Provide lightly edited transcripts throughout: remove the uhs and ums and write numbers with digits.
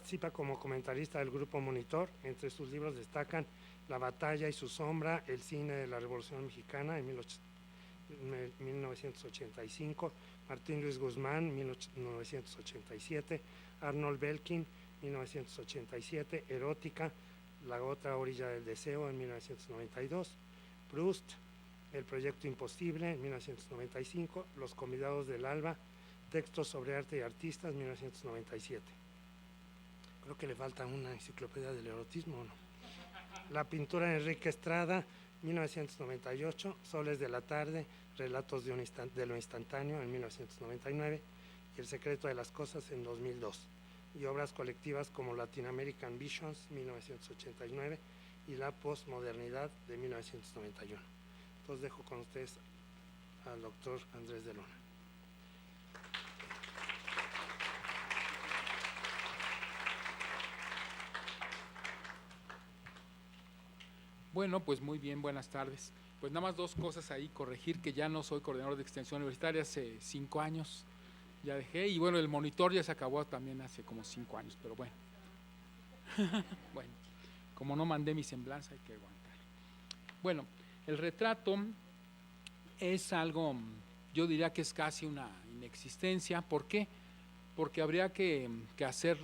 participa como comentarista del Grupo Monitor. Entre sus libros destacan La batalla y su sombra, El cine de la Revolución Mexicana en 1985, Martín Luis Guzmán, 1987, Arnold Belkin, 1987, Erótica, La otra orilla del deseo en 1992, Proust, El proyecto imposible en 1995, Los convidados del alba, Textos sobre arte y artistas, 1997. Creo que le falta una enciclopedia del erotismo, ¿no? La pintura de Enrique Estrada, 1998, Soles de la tarde, Relatos de lo instantáneo en 1999 y El secreto de las cosas en 2002. Y obras colectivas como Latin American Visions, 1989 y La postmodernidad de 1991. Entonces dejo con ustedes al doctor Andrés de Luna. Bueno, pues muy bien, buenas tardes. Pues nada más dos cosas ahí, corregir que ya no soy coordinador de extensión universitaria, hace 5 años ya dejé, y bueno, el monitor ya se acabó también hace como 5 años, pero bueno. Bueno, como no mandé mi semblanza hay que aguantar. Bueno, el retrato es algo, yo diría que es casi una inexistencia. ¿Por qué? Porque habría que hacer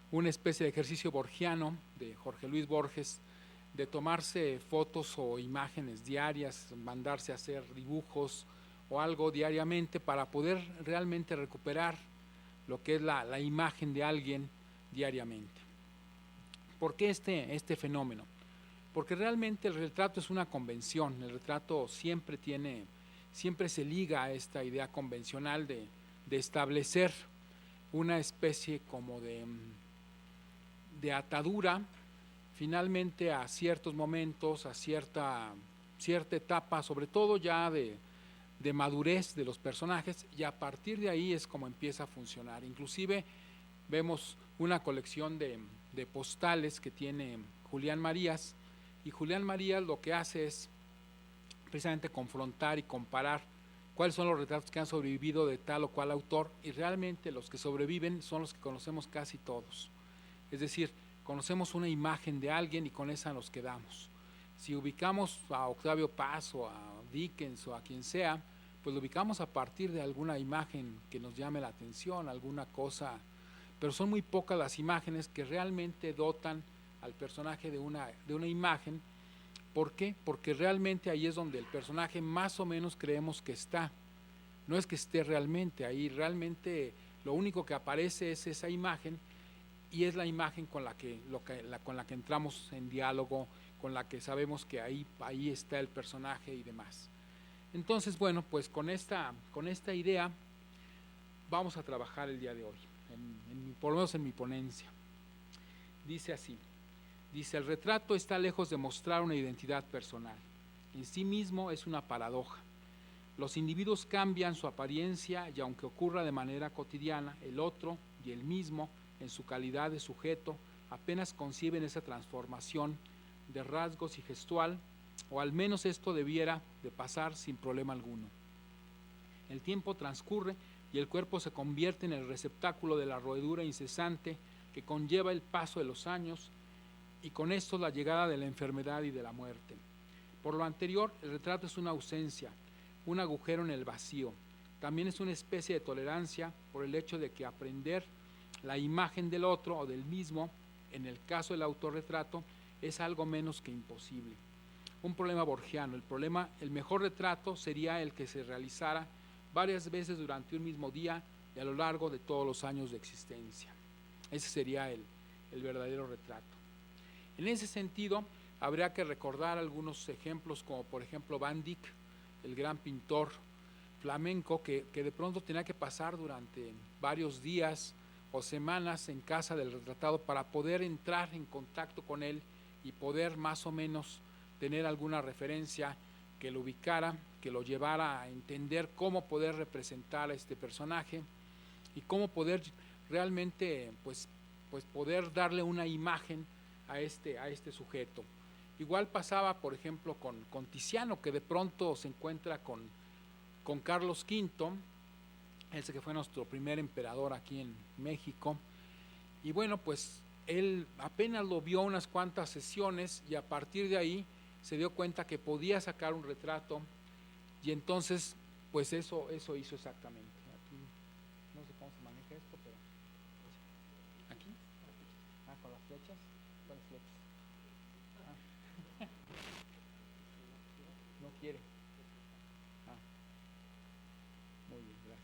una especie de ejercicio borgiano de Jorge Luis Borges, de tomarse fotos o imágenes diarias, mandarse a hacer dibujos o algo diariamente para poder realmente recuperar lo que es la imagen de alguien diariamente. ¿Por qué este fenómeno? Porque realmente el retrato es una convención, el retrato siempre se liga a esta idea convencional de establecer una especie como de atadura finalmente a ciertos momentos, a cierta etapa, sobre todo ya de madurez de los personajes, y a partir de ahí es como empieza a funcionar. Inclusive vemos una colección de postales que tiene Julián Marías, y Julián Marías lo que hace es precisamente confrontar y comparar cuáles son los retratos que han sobrevivido de tal o cual autor, y realmente los que sobreviven son los que conocemos casi todos. Es decir, conocemos una imagen de alguien y con esa nos quedamos. Si ubicamos a Octavio Paz o a Dickens o a quien sea, pues lo ubicamos a partir de alguna imagen que nos llame la atención, alguna cosa, pero son muy pocas las imágenes que realmente dotan al personaje de una imagen. ¿Por qué? Porque realmente ahí es donde el personaje más o menos creemos que está. No es que esté realmente ahí, realmente lo único que aparece es esa imagen, y es la imagen con la que entramos en diálogo, con la que sabemos que ahí está el personaje y demás. Entonces, bueno, pues con esta idea vamos a trabajar el día de hoy, por lo menos en mi ponencia. Dice así, el retrato está lejos de mostrar una identidad personal. En sí mismo es una paradoja. Los individuos cambian su apariencia y aunque ocurra de manera cotidiana, el otro y el mismo, en su calidad de sujeto, apenas conciben esa transformación de rasgos y gestual, o al menos esto debiera de pasar sin problema alguno. El tiempo transcurre y el cuerpo se convierte en el receptáculo de la roedura incesante que conlleva el paso de los años, y con esto la llegada de la enfermedad y de la muerte. Por lo anterior, el retrato es una ausencia, un agujero en el vacío. También es una especie de tolerancia por el hecho de que aprender la imagen del otro o del mismo, en el caso del autorretrato, es algo menos que imposible. Un problema borgiano. El mejor retrato sería el que se realizara varias veces durante un mismo día y a lo largo de todos los años de existencia. Ese sería el verdadero retrato. En ese sentido, habría que recordar algunos ejemplos, como por ejemplo Van Dyck, el gran pintor flamenco, que de pronto tenía que pasar durante varios días o semanas en casa del retratado para poder entrar en contacto con él y poder más o menos tener alguna referencia que lo ubicara, que lo llevara a entender cómo poder representar a este personaje y cómo poder realmente pues poder darle una imagen a este sujeto. Igual pasaba, por ejemplo, con Tiziano, que de pronto se encuentra con Carlos V, ese que fue nuestro primer emperador aquí en México, Y bueno, pues él apenas lo vio unas cuantas sesiones y a partir de ahí se dio cuenta que podía sacar un retrato y entonces pues eso hizo exactamente. Aquí, no sé cómo se maneja esto, pero aquí, con las flechas, ¿cuáles flechas? No quiere. Muy bien, gracias.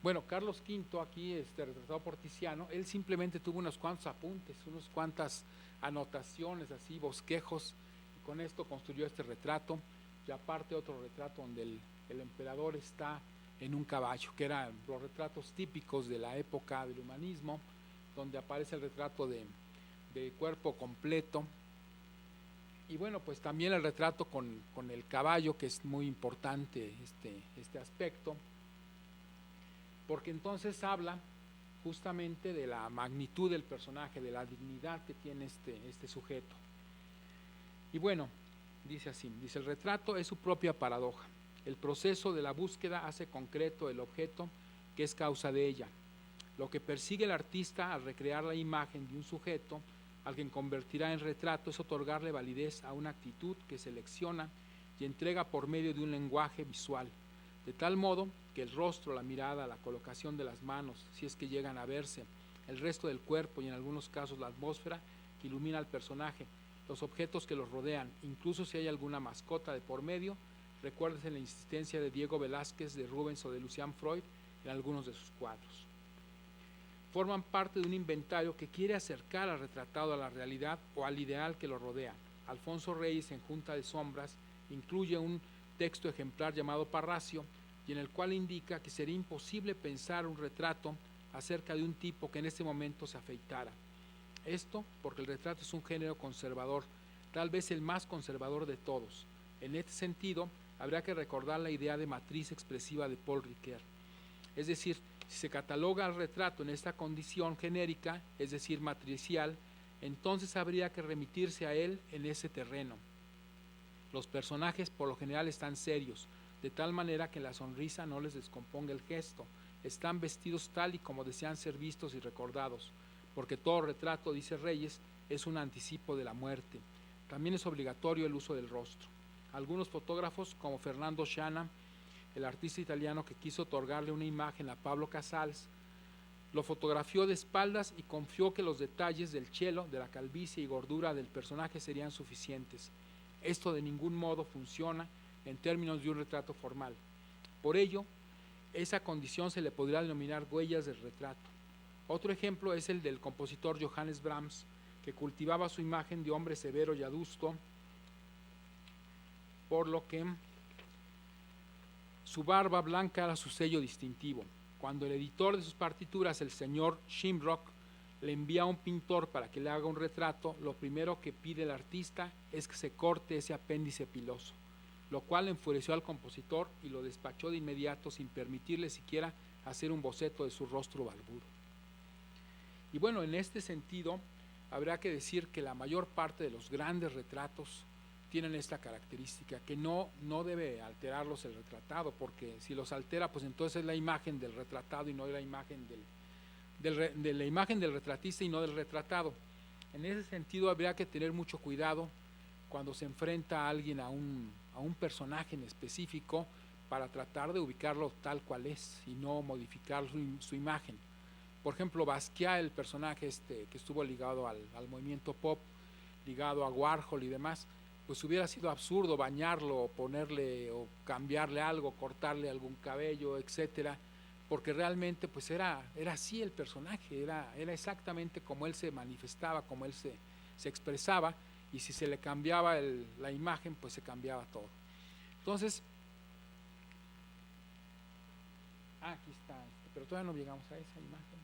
Bueno, Carlos V, aquí retratado por Tiziano, él simplemente tuvo unos cuantos apuntes, unas cuantas anotaciones, así, bosquejos, y con esto construyó este retrato, y aparte otro retrato donde el emperador está en un caballo, que eran los retratos típicos de la época del humanismo, donde aparece el retrato de cuerpo completo, y bueno, pues también el retrato con el caballo, que es muy importante este aspecto, porque entonces habla justamente de la magnitud del personaje, de la dignidad que tiene este sujeto. Y bueno, dice así, dice: el retrato es su propia paradoja. El proceso de la búsqueda hace concreto el objeto que es causa de ella. Lo que persigue el artista al recrear la imagen de un sujeto al que convertirá en retrato es otorgarle validez a una actitud que selecciona y entrega por medio de un lenguaje visual, de tal modo que el rostro, la mirada, la colocación de las manos, si es que llegan a verse, el resto del cuerpo y en algunos casos la atmósfera que ilumina al personaje, los objetos que los rodean, incluso si hay alguna mascota de por medio, recuérdese la insistencia de Diego Velázquez, de Rubens o de Lucian Freud en algunos de sus cuadros. Forman parte de un inventario que quiere acercar al retratado a la realidad o al ideal que lo rodea. Alfonso Reyes, en Junta de Sombras, incluye un texto ejemplar llamado Parrasio, y en el cual indica que sería imposible pensar un retrato acerca de un tipo que en este momento se afeitara. Esto porque el retrato es un género conservador, tal vez el más conservador de todos. En este sentido, habría que recordar la idea de matriz expresiva de Paul Ricoeur. Es decir, si se cataloga al retrato en esta condición genérica, es decir, matricial, entonces habría que remitirse a él en ese terreno. Los personajes por lo general están serios, de tal manera que la sonrisa no les descomponga el gesto. Están vestidos tal y como desean ser vistos y recordados, porque todo retrato, dice Reyes, es un anticipo de la muerte. También es obligatorio el uso del rostro. Algunos fotógrafos, como Fernando Scianna, el artista italiano que quiso otorgarle una imagen a Pablo Casals, lo fotografió de espaldas y confió que los detalles del chelo, de la calvicie y gordura del personaje serían suficientes. Esto de ningún modo funciona en términos de un retrato formal. Por ello, esa condición se le podría denominar huellas del retrato. Otro ejemplo es el del compositor Johannes Brahms, que cultivaba su imagen de hombre severo y adusto, por lo que su barba blanca era su sello distintivo. Cuando el editor de sus partituras, el señor Shamrock, le envía a un pintor para que le haga un retrato, lo primero que pide el artista es que se corte ese apéndice piloso, lo cual enfureció al compositor y lo despachó de inmediato sin permitirle siquiera hacer un boceto de su rostro barbudo. Y bueno, en este sentido, habrá que decir que la mayor parte de los grandes retratos tienen esta característica, que no debe alterarlos el retratado, porque si los altera, pues entonces es la imagen del retratado y no la imagen de la imagen del retratista y no del retratado. En ese sentido habría que tener mucho cuidado cuando se enfrenta a alguien a un personaje en específico para tratar de ubicarlo tal cual es y no modificar su imagen. Por ejemplo, Basquiat, el personaje que estuvo ligado al movimiento pop, ligado a Warhol y demás, pues hubiera sido absurdo bañarlo o ponerle o cambiarle algo, cortarle algún cabello, etcétera, porque realmente pues era así el personaje, era exactamente como él se manifestaba, como él se expresaba, y si se le cambiaba la imagen, pues se cambiaba todo. Entonces, aquí está, pero todavía no llegamos a esa imagen,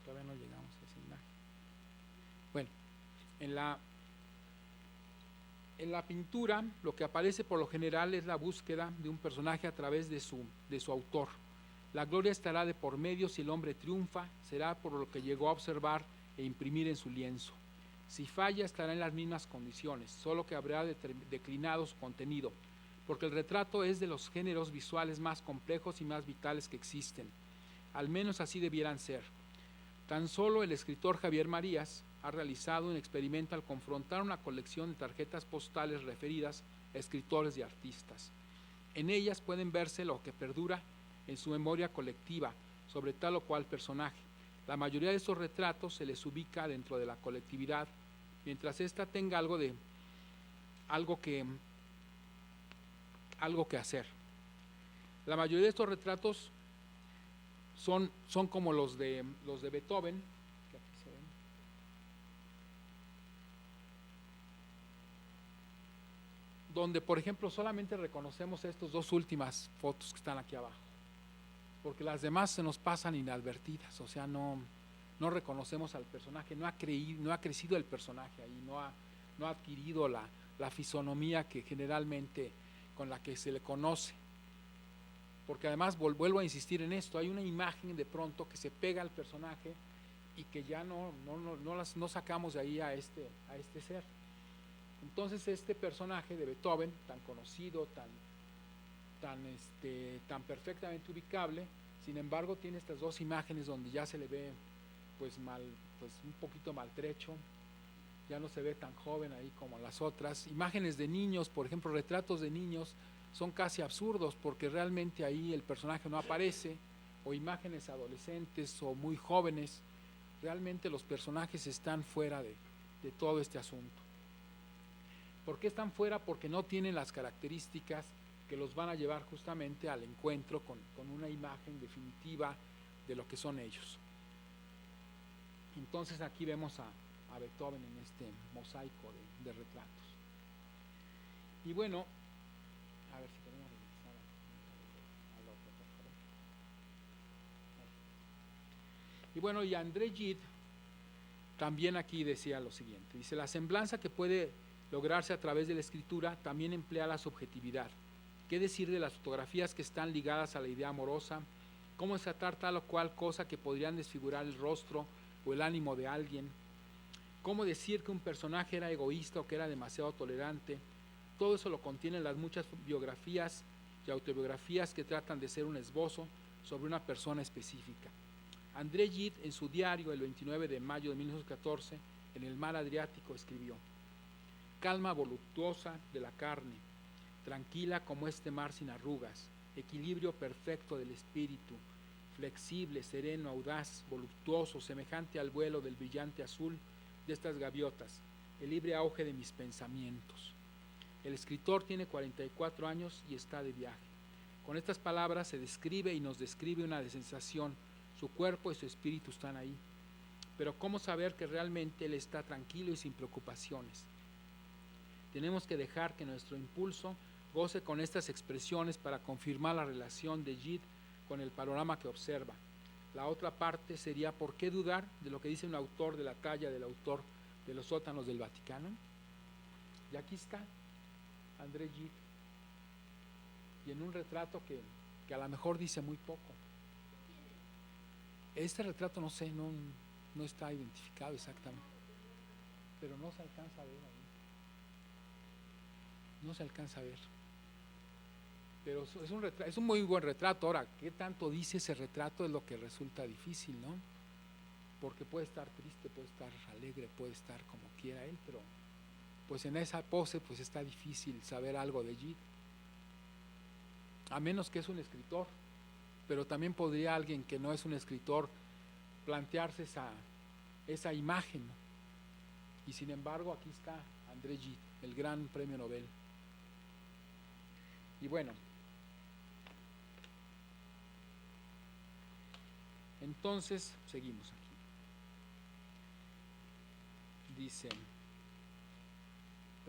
todavía no llegamos a esa imagen. Bueno, en la pintura lo que aparece por lo general es la búsqueda de un personaje a través de su autor. La gloria estará de por medio si el hombre triunfa, será por lo que llegó a observar e imprimir en su lienzo. Si falla, estará en las mismas condiciones, solo que habrá declinado su contenido, porque el retrato es de los géneros visuales más complejos y más vitales que existen. Al menos así debieran ser. Tan solo el escritor Javier Marías ha realizado un experimento al confrontar una colección de tarjetas postales referidas a escritores y artistas. En ellas pueden verse lo que perdura en su memoria colectiva sobre tal o cual personaje. La mayoría de estos retratos se les ubica dentro de la colectividad, mientras ésta tenga algo que hacer. La mayoría de estos retratos son como los de Beethoven, que aquí se ven, donde por ejemplo solamente reconocemos estas dos últimas fotos que están aquí abajo, porque las demás se nos pasan inadvertidas, o sea, no reconocemos al personaje, no ha crecido el personaje ahí, no ha adquirido la fisonomía que generalmente con la que se le conoce. Porque además vuelvo a insistir en esto, hay una imagen de pronto que se pega al personaje y que ya no sacamos de ahí a este ser. Entonces este personaje de Beethoven, tan conocido, tan perfectamente ubicable, sin embargo tiene estas dos imágenes donde ya se le ve pues un poquito maltrecho, ya no se ve tan joven ahí como las otras. Imágenes de niños, por ejemplo, retratos de niños, son casi absurdos porque realmente ahí el personaje no aparece, o imágenes adolescentes o muy jóvenes, realmente los personajes están fuera de todo este asunto. ¿Por qué están fuera? Porque no tienen las características que los van a llevar justamente al encuentro con una imagen definitiva de lo que son ellos. Entonces aquí vemos a Beethoven en este mosaico de retratos. Y bueno, a ver si podemos regresar al otro, por favor. Y bueno, y André Gide también aquí decía lo siguiente, dice: la semblanza que puede lograrse a través de la escritura también emplea la subjetividad. ¿Qué decir de las fotografías que están ligadas a la idea amorosa? ¿Cómo desatar tal o cual cosa que podrían desfigurar el rostro o el ánimo de alguien? ¿Cómo decir que un personaje era egoísta o que era demasiado tolerante? Todo eso lo contienen las muchas biografías y autobiografías que tratan de ser un esbozo sobre una persona específica. André Gide, en su diario el 29 de mayo de 1914, en el mar Adriático, escribió: calma voluptuosa de la carne, tranquila como este mar sin arrugas, equilibrio perfecto del espíritu, flexible, sereno, audaz, voluptuoso, semejante al vuelo del brillante azul de estas gaviotas, el libre auge de mis pensamientos. El escritor tiene 44 años y está de viaje. Con estas palabras se describe y nos describe una sensación. Su cuerpo y su espíritu están ahí. Pero ¿cómo saber que realmente él está tranquilo y sin preocupaciones? Tenemos que dejar que nuestro impulso goce con estas expresiones para confirmar la relación de Gide con el panorama que observa. La otra parte sería: ¿por qué dudar de lo que dice un autor de la talla del autor de los sótanos del Vaticano? Y aquí está André Gide, y en un retrato que a lo mejor dice muy poco. Este retrato no sé, no está identificado exactamente, pero no se alcanza a ver ahí. No se alcanza a ver. Pero es un muy buen retrato. Ahora, ¿qué tanto dice ese retrato? Es lo que resulta difícil, ¿no? Porque puede estar triste, puede estar alegre, puede estar como quiera él, pero pues en esa pose pues está difícil saber algo de Gide, a menos que es un escritor. Pero también podría alguien que no es un escritor plantearse esa imagen, ¿no? Y sin embargo aquí está André Gide, el gran premio Nobel. Y bueno, entonces seguimos aquí. Dice: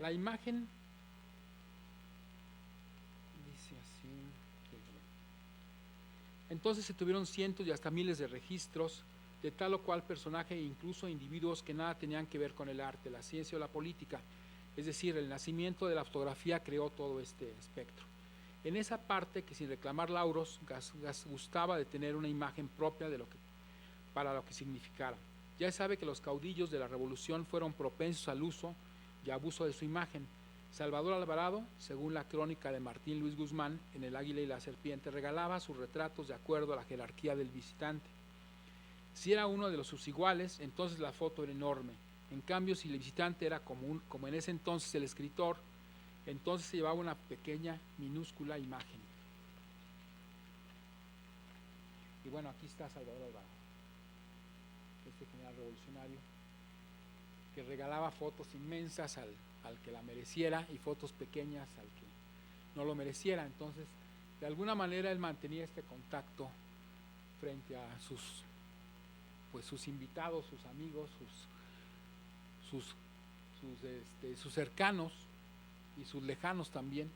la imagen, dice así, entonces se tuvieron cientos y hasta miles de registros de tal o cual personaje, e incluso individuos que nada tenían que ver con el arte, la ciencia o la política. Es decir, el nacimiento de la fotografía creó todo este espectro. En esa parte que, sin reclamar lauros, gustaba de tener una imagen propia para lo que significara. Ya sabe que los caudillos de la revolución fueron propensos al uso y abuso de su imagen. Salvador Alvarado, según la crónica de Martín Luis Guzmán en El Águila y la Serpiente, regalaba sus retratos de acuerdo a la jerarquía del visitante. Si era uno de sus iguales, entonces la foto era enorme. En cambio, si el visitante era como en ese entonces el escritor, entonces se llevaba una pequeña, minúscula imagen. Y bueno, aquí está Salvador Alvarado, este general revolucionario, que regalaba fotos inmensas al que la mereciera y fotos pequeñas al que no lo mereciera. Entonces, de alguna manera él mantenía este contacto frente a sus invitados, sus amigos, sus cercanos y sus lejanos también.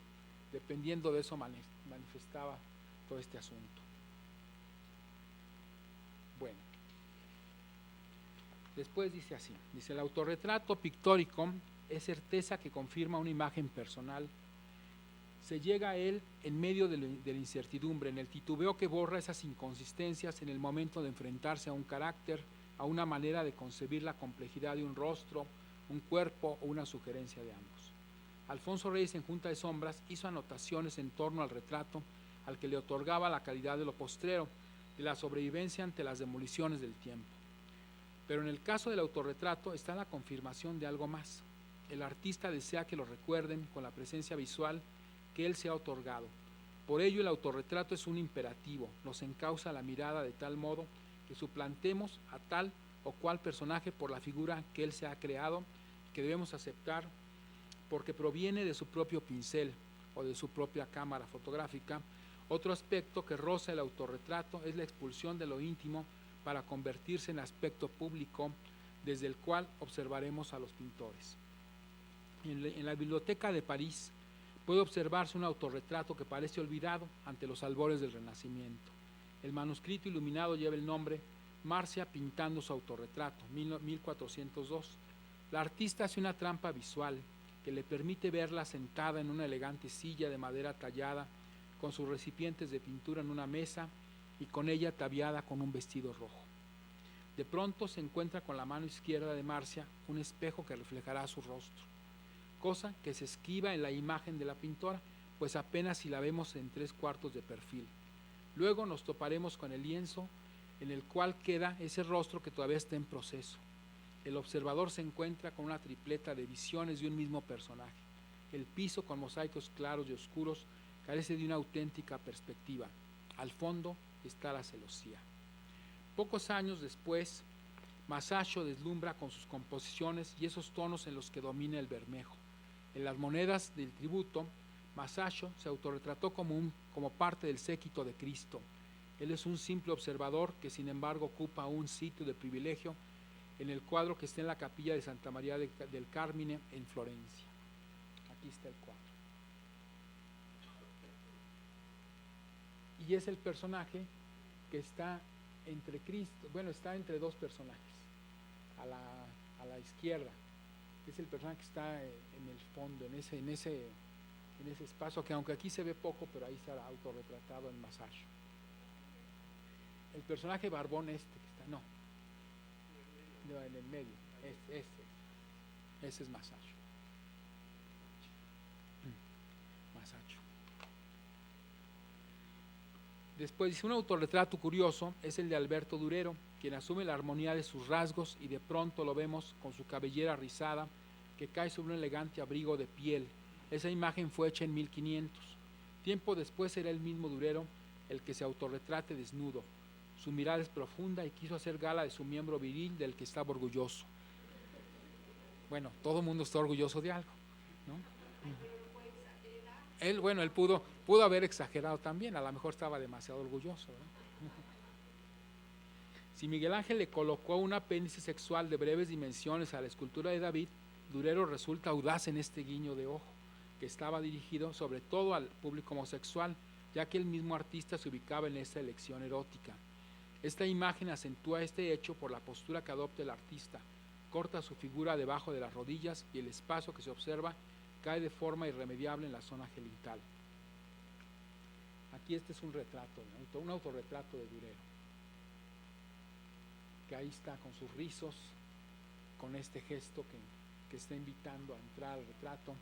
Dependiendo de eso manifestaba todo este asunto. Bueno, después dice así, dice: el autorretrato pictórico es certeza que confirma una imagen personal. Se llega a él en medio de la incertidumbre, en el titubeo que borra esas inconsistencias en el momento de enfrentarse a un carácter, a una manera de concebir la complejidad de un rostro, un cuerpo o una sugerencia de ambos. Alfonso Reyes, en Junta de Sombras, hizo anotaciones en torno al retrato al que le otorgaba la calidad de lo postrero, de la sobrevivencia ante las demoliciones del tiempo. Pero en el caso del autorretrato está la confirmación de algo más. El artista desea que lo recuerden con la presencia visual que él se ha otorgado. Por ello el autorretrato es un imperativo, nos encausa la mirada de tal modo que suplantemos a tal o cual personaje por la figura que él se ha creado, que debemos aceptar porque proviene de su propio pincel o de su propia cámara fotográfica. Otro aspecto que roza el autorretrato es la expulsión de lo íntimo para convertirse en aspecto público desde el cual observaremos a los pintores. En la Biblioteca de París puede observarse un autorretrato que parece olvidado ante los albores del Renacimiento. El manuscrito iluminado lleva el nombre Marcia pintando su autorretrato, 1402. La artista hace una trampa visual que le permite verla sentada en una elegante silla de madera tallada, con sus recipientes de pintura en una mesa y con ella ataviada con un vestido rojo. De pronto se encuentra con la mano izquierda de Marcia un espejo que reflejará su rostro, cosa que se esquiva en la imagen de la pintora, pues apenas si la vemos en 3/4 de perfil. Luego nos toparemos con el lienzo en el cual queda ese rostro que todavía está en proceso. El observador se encuentra con una tripleta de visiones de un mismo personaje. El piso, con mosaicos claros y oscuros, carece de una auténtica perspectiva. Al fondo está la celosía. Pocos años después, Masaccio deslumbra con sus composiciones y esos tonos en los que domina el bermejo. En las monedas del tributo, Masaccio se autorretrató como parte del séquito de Cristo. Él es un simple observador que sin embargo ocupa un sitio de privilegio en el cuadro que está en la capilla de Santa María del Carmine en Florencia. Aquí está el cuadro. Y es el personaje que está entre Cristo, bueno, está entre dos personajes, a la izquierda. Es el personaje que está en el fondo, en ese espacio, que aunque aquí se ve poco, pero ahí está autorretratado en Masaccio. El personaje barbón que está, no, en el medio, ese es Masaccio. Masaccio. Después dice: un autorretrato curioso es el de Alberto Durero, quien asume la armonía de sus rasgos y de pronto lo vemos con su cabellera rizada que cae sobre un elegante abrigo de piel. Esa imagen fue hecha en 1500. Tiempo después será el mismo Durero el que se autorretrate desnudo. Su mirada es profunda y quiso hacer gala de su miembro viril del que estaba orgulloso. Bueno, todo el mundo está orgulloso de algo, ¿no? Él pudo haber exagerado también, a lo mejor estaba demasiado orgulloso, ¿verdad? Si Miguel Ángel le colocó un apéndice sexual de breves dimensiones a la escultura de David, Durero resulta audaz en este guiño de ojo, que estaba dirigido sobre todo al público homosexual, ya que el mismo artista se ubicaba en esta elección erótica. Esta imagen acentúa este hecho por la postura que adopta el artista, corta su figura debajo de las rodillas y el espacio que se observa cae de forma irremediable en la zona genital. Aquí este es un retrato, un autorretrato de Durero, que ahí está con sus rizos, con este gesto que está invitando a entrar al retrato.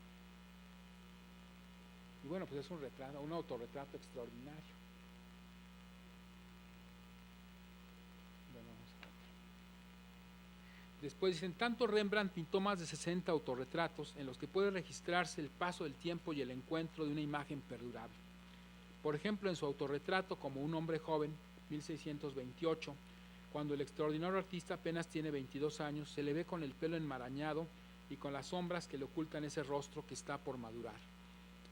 Y bueno, pues es un autorretrato extraordinario. Bueno, vamos a ver. Después dicen, tanto Rembrandt pintó más de 60 autorretratos en los que puede registrarse el paso del tiempo y el encuentro de una imagen perdurable. Por ejemplo, en su autorretrato como un hombre joven, 1628, cuando el extraordinario artista apenas tiene 22 años, se le ve con el pelo enmarañado y con las sombras que le ocultan ese rostro que está por madurar.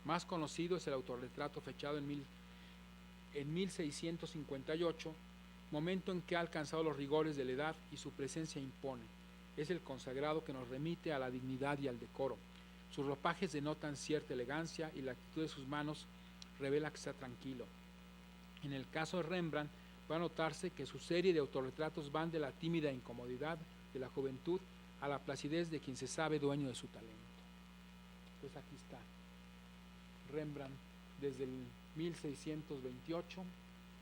Más conocido es el autorretrato fechado en 1658, momento en que ha alcanzado los rigores de la edad y su presencia impone. Es el consagrado que nos remite a la dignidad y al decoro. Sus ropajes denotan cierta elegancia y la actitud de sus manos revela que está tranquilo. En el caso de Rembrandt, va a notarse que su serie de autorretratos van de la tímida incomodidad de la juventud a la placidez de quien se sabe dueño de su talento. Entonces aquí está Rembrandt desde el 1628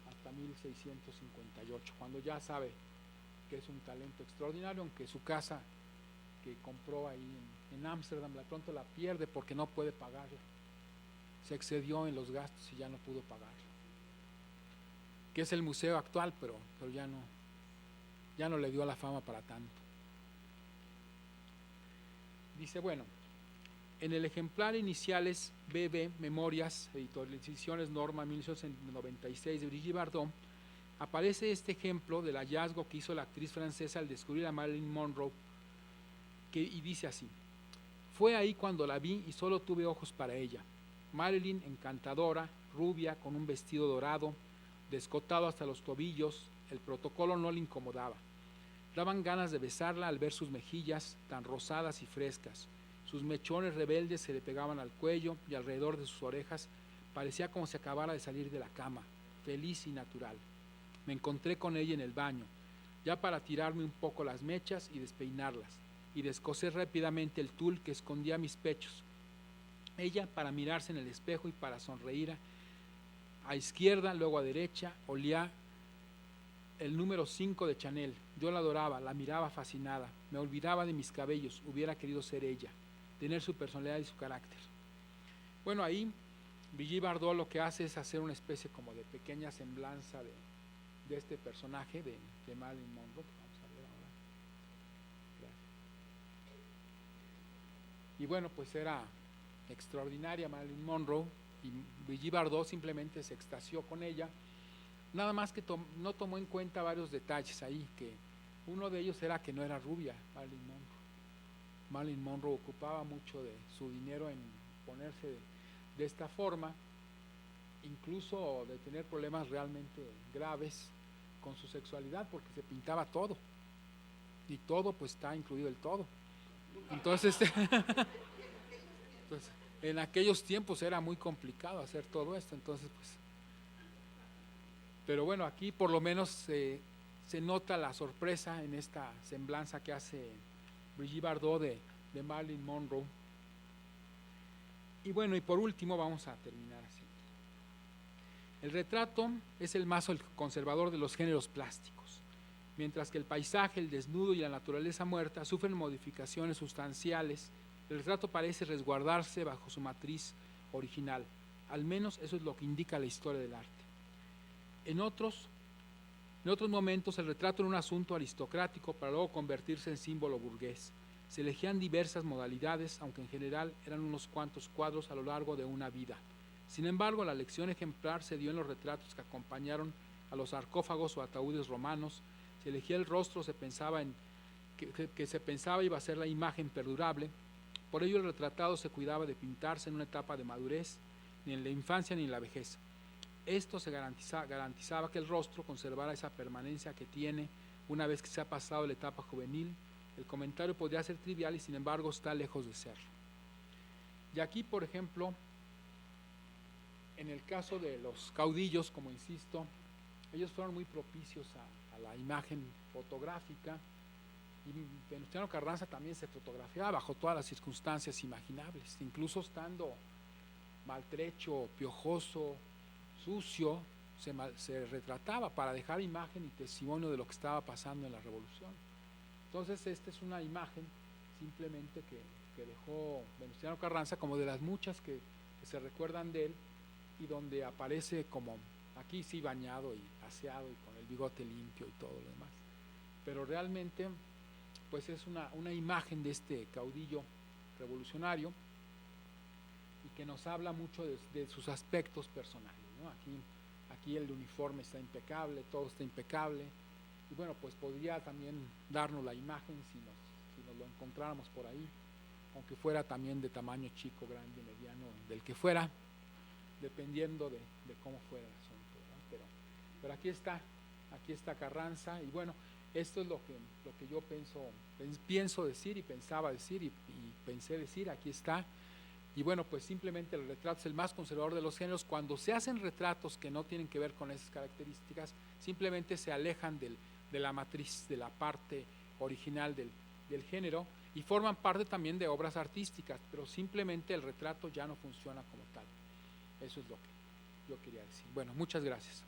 hasta 1658, cuando ya sabe que es un talento extraordinario, aunque su casa que compró ahí en Ámsterdam de pronto la pierde porque no puede pagarla. Se excedió en los gastos y ya no pudo pagarla. Que es el museo actual, pero ya no le dio la fama para tanto. Dice, bueno, en el ejemplar iniciales BB, Memorias, ediciones Norma, 1996, de Brigitte Bardot, aparece este ejemplo del hallazgo que hizo la actriz francesa al descubrir a Marilyn Monroe, y dice así: fue ahí cuando la vi y solo tuve ojos para ella. Marilyn, encantadora, rubia, con un vestido dorado, descotado hasta los tobillos, el protocolo no le incomodaba. Daban ganas de besarla al ver sus mejillas tan rosadas y frescas. Sus mechones rebeldes se le pegaban al cuello y alrededor de sus orejas parecía como si acabara de salir de la cama, feliz y natural. Me encontré con ella en el baño, ya para tirarme un poco las mechas y despeinarlas, y descoser rápidamente el tul que escondía mis pechos. Ella, para mirarse en el espejo y para sonreír a izquierda, luego a derecha, olía el número 5 de Chanel. Yo la adoraba, la miraba fascinada, me olvidaba de mis cabellos, hubiera querido ser ella, tener su personalidad y su carácter. Bueno, ahí Brigitte Bardot lo que hace es hacer una especie como de pequeña semblanza de este personaje de Marilyn Monroe. Vamos a ver ahora. Gracias. Y bueno, pues era extraordinaria Marilyn Monroe, y Brigitte Bardot simplemente se extasió con ella, nada más que no tomó en cuenta varios detalles ahí, que uno de ellos era que no era rubia Marilyn Monroe. Marilyn Monroe ocupaba mucho de su dinero en ponerse de esta forma, incluso de tener problemas realmente graves con su sexualidad, porque se pintaba todo, y todo pues está incluido el todo. Entonces, en aquellos tiempos era muy complicado hacer todo esto, entonces pues, pero bueno, aquí por lo menos se nota la sorpresa en esta semblanza que hace Brigitte Bardot de Marilyn Monroe. Y bueno, y por último vamos a terminar así. El retrato es el más conservador de los géneros plásticos, mientras que el paisaje, el desnudo y la naturaleza muerta sufren modificaciones sustanciales. El retrato parece resguardarse bajo su matriz original, al menos eso es lo que indica la historia del arte. En otros momentos el retrato era un asunto aristocrático para luego convertirse en símbolo burgués. Se elegían diversas modalidades, aunque en general eran unos cuantos cuadros a lo largo de una vida. Sin embargo, la elección ejemplar se dio en los retratos que acompañaron a los sarcófagos o ataúdes romanos. Se elegía el rostro, se pensaba que se pensaba iba a ser la imagen perdurable. Por ello el retratado se cuidaba de pintarse en una etapa de madurez, ni en la infancia ni en la vejez. Esto se garantizaba que el rostro conservara esa permanencia que tiene una vez que se ha pasado la etapa juvenil. El comentario podría ser trivial y sin embargo está lejos de serlo. Y aquí, por ejemplo, en el caso de los caudillos, como insisto, ellos fueron muy propicios a la imagen fotográfica, y Venustiano Carranza también se fotografiaba bajo todas las circunstancias imaginables, incluso estando maltrecho, piojoso, sucio, se retrataba para dejar imagen y testimonio de lo que estaba pasando en la revolución. Entonces esta es una imagen simplemente que dejó Venustiano Carranza, como de las muchas que se recuerdan de él, y donde aparece como aquí sí bañado y aseado y con el bigote limpio y todo lo demás, pero realmente pues es una imagen de este caudillo revolucionario y que nos habla mucho de sus aspectos personales, ¿no? Aquí el uniforme está impecable, todo está impecable, y bueno, pues podría también darnos la imagen si nos lo encontráramos por ahí, aunque fuera también de tamaño chico, grande, mediano, del que fuera, dependiendo de cómo fuera el asunto, ¿verdad? Pero aquí está Carranza, y bueno, esto es lo que yo pienso decir y pensaba decir y pensé decir, aquí está. Y bueno, pues simplemente el retrato es el más conservador de los géneros. Cuando se hacen retratos que no tienen que ver con esas características, simplemente se alejan de la matriz, de la parte original del género, y forman parte también de obras artísticas, pero simplemente el retrato ya no funciona como tal. Eso es lo que yo quería decir. Bueno, muchas gracias.